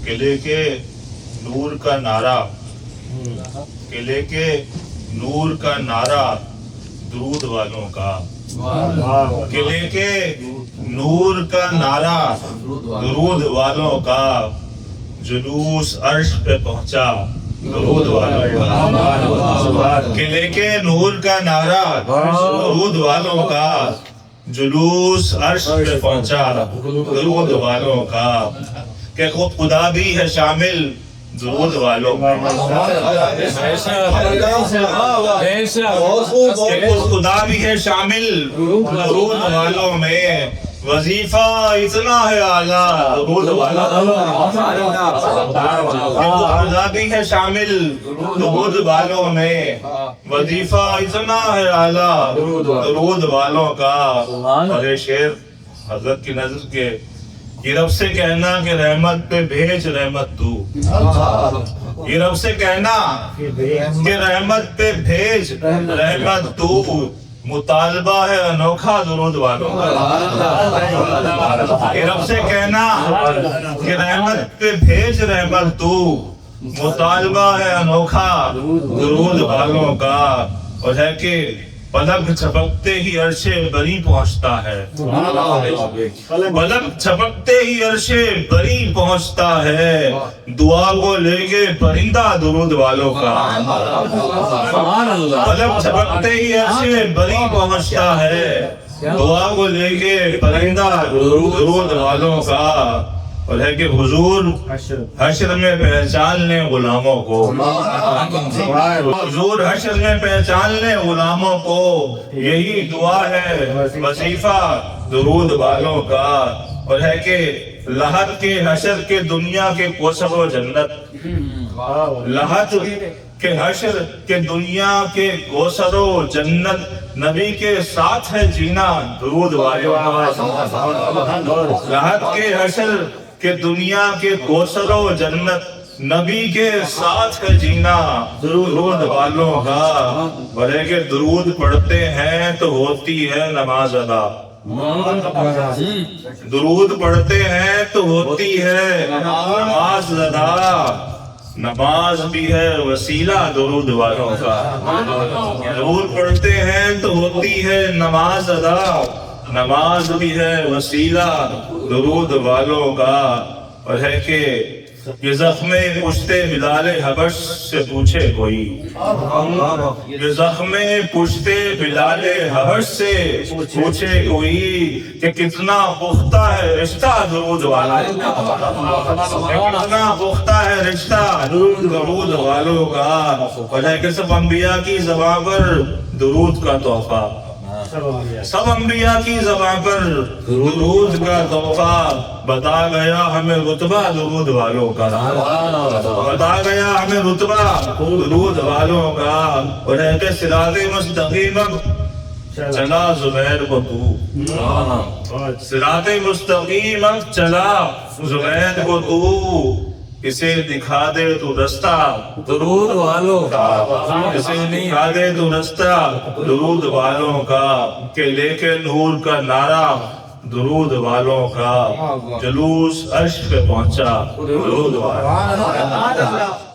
किले के नूर का नारा, किले के नूर का नारा दुरूद वालों का, किले के नूर का नारा दुरूद वालों का, जुलूस अर्श पे पहुंचा दुरूद वालों का। किले के नूर का नारा दुरूद वालों का, जुलूस अर्श पे पहुंचा दुरूद वालों का। कि खुद खुदा भी है शामिल दुरूद वालों में, खुद खुदा भी है शामिल दुरूद वालों में। वजीफा इतना है आला दुरूद वालों में, खुदा भी है शामिल दुरूद वालों में। वजीफा इतना है आला दुरूद वालों का। और ये शेर हजरत की नजर के, ये रब से कहना कि रहमत पे भेज रहमत तू, ये रब से कहना कि रहमत पे भेज रहमत तू। मुतालबा है अनोखा दुरूद वालों का। ये रब से कहना कि रहमत पे भेज रहमत तू, मुतालबा है अनोखा दुरूद वालों का। और है कि पलक झपकते ही अर्शे बरी पहुंचता है, पलक झपकते ही अर्शे बरी पहुंचता है। दुआ को लेके परिंदा दुरूद वालों का, पलक झपकते ही अर्शे बरी पहुंचता है। दुआ को लेके परिंदा दुरूद वालों का। और है कि हुजूर हश्र में पहचान ले गुलामों को, हुजूर हश्र में पहचान ले गुलामों को। यही दुआ है वजीफा दुरूद वालों का। और है कि लहत के हश्र के दुनिया के कोसर व जन्नत, लहत के हश्र के दुनिया के कोसर व जन्नत, नबी के साथ है जीना दुरूद वालों का। लहत के हश्र कि दुनिया के कोसरों जन्नत, नबी के साथ है जीना दुरूद वालों का। बड़े के दुरूद पढ़ते हैं तो होती है नमाज अदा, दुरूद पढ़ते हैं तो होती है नमाज अदा। नमाज भी है वसीला दुरूद वालों का, दुरूद पढ़ते हैं तो होती है नमाज अदा। नमाज भी है वसीला दुरूद वालों का। और है कि ये ज़ख्मे पुश्ते बिलाले हबश से पूछे कोई, ये ज़ख्मे पुश्ते बिलाले हबश से पूछे कोई कि कितना पुख्ता है रिश्ता दुरूद वालों का, कितना पुख्ता है रिश्ता दुरूद वालों का। और है कि सब अंबिया की ज़बान पर दुरूद का तोहफा, सब अंबिया की ज़बान पर दुरूद का तोहफा। बता गया हमें रुतबा दुरूद वालों का, बता गया हमें रुतबा दुरूद वालों का। और है कि सिराते मुस्तकीम चला ज़ुबैर को तू, सिराते मुस्तकीम चला ज़ुबैर को तू। इसे दिखा दे तू रास्ता दुरूद वालों का, इसे दिखा दे तू रास्ता दुरूद वालों का। के लेके नूर का नारा दुरूद वालों का, जुलूस अर्श पे पहुंचा दुरूद वालों का।